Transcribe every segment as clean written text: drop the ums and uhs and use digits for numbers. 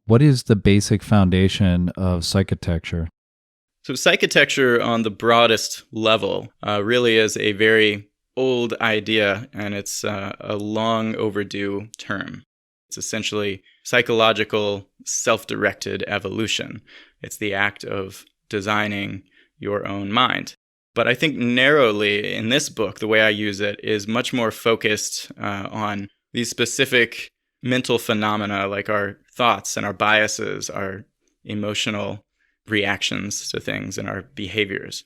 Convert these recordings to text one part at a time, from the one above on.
What is the basic foundation of psychitecture? So psychitecture on the broadest level really is a very old idea, and it's a long overdue term. It's essentially psychological self-directed evolution. It's the act of designing your own mind. But I think narrowly in this book, the way I use it is much more focused on these specific mental phenomena like our thoughts and our biases, our emotional reactions to things, and our behaviors.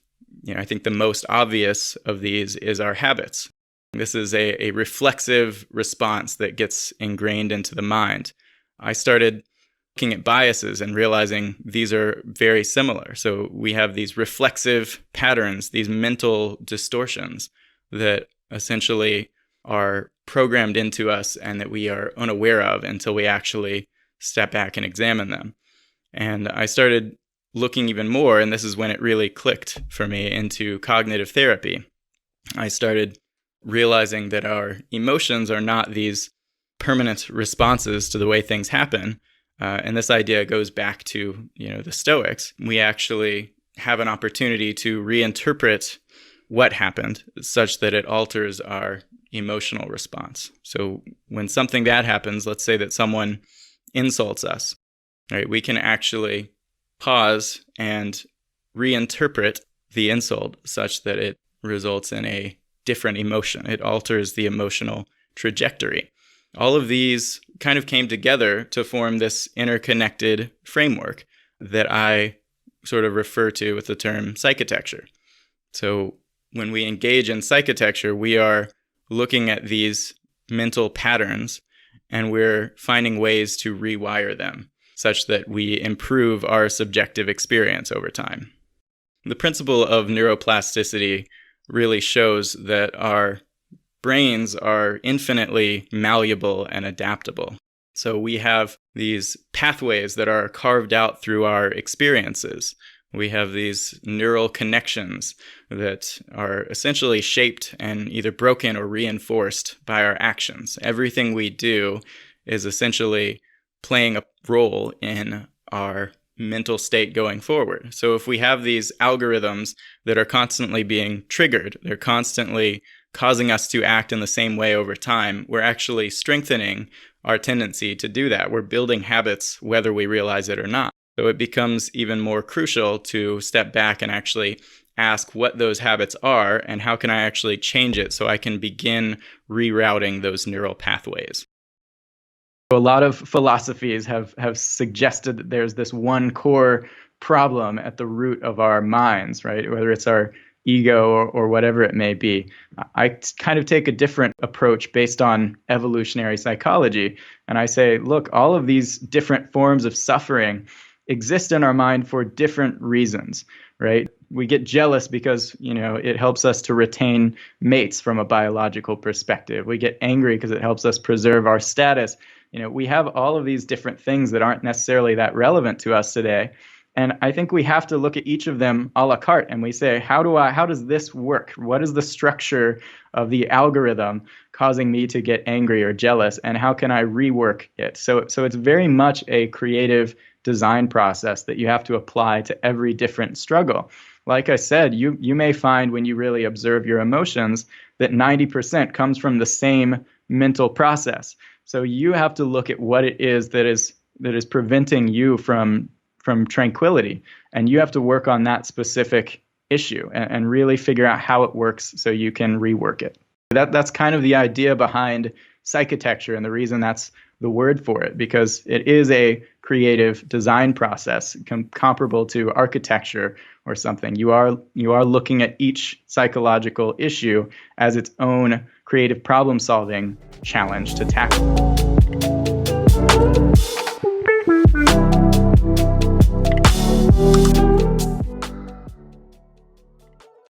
I think the most obvious of these is our habits. This is a reflexive response that gets ingrained into the mind. I started looking at biases and realizing these are very similar. So we have these reflexive patterns, these mental distortions that essentially are programmed into us and that we are unaware of until we actually step back and examine them. And I started looking even more, and this is when it really clicked for me, into cognitive therapy. I started realizing that our emotions are not these permanent responses to the way things happen. And this idea goes back to, the Stoics. We actually have an opportunity to reinterpret what happened such that it alters our emotional response. So when something bad happens, let's say that someone insults us, right? We can actually pause and reinterpret the insult such that it results in a different emotion. It alters the emotional trajectory. All of these kind of came together to form this interconnected framework that I sort of refer to with the term psychitecture. So when we engage in psychitecture, we are looking at these mental patterns and we're finding ways to rewire them such that we improve our subjective experience over time. The principle of neuroplasticity really shows that our brains are infinitely malleable and adaptable. So we have these pathways that are carved out through our experiences. We have these neural connections that are essentially shaped and either broken or reinforced by our actions. Everything we do is essentially playing a role in our mental state going forward. So if we have these algorithms that are constantly being triggered, they're constantly causing us to act in the same way over time, we're actually strengthening our tendency to do that. We're building habits whether we realize it or not. So it becomes even more crucial to step back and actually ask what those habits are and how can I actually change it so I can begin rerouting those neural pathways. A lot of philosophies have suggested that there's this one core problem at the root of our minds, right? Whether it's our ego or whatever it may be. I kind of take a different approach based on evolutionary psychology. And I say, look, all of these different forms of suffering exist in our mind for different reasons, right? We get jealous because, it helps us to retain mates from a biological perspective. We get angry because it helps us preserve our status. We have all of these different things that aren't necessarily that relevant to us today. And I think we have to look at each of them a la carte and we say, how does this work? What is the structure of the algorithm causing me to get angry or jealous? And how can I rework it? So it's very much a creative design process that you have to apply to every different struggle. Like I said, you may find when you really observe your emotions that 90% comes from the same mental process. So you have to look at what it is that is preventing you from tranquility, and you have to work on that specific issue and really figure out how it works so you can rework it. That's kind of the idea behind psychitecture and the reason that's the word for it, because it is a creative design process comparable to architecture or something. You are looking at each psychological issue as its own creative problem-solving challenge to tackle.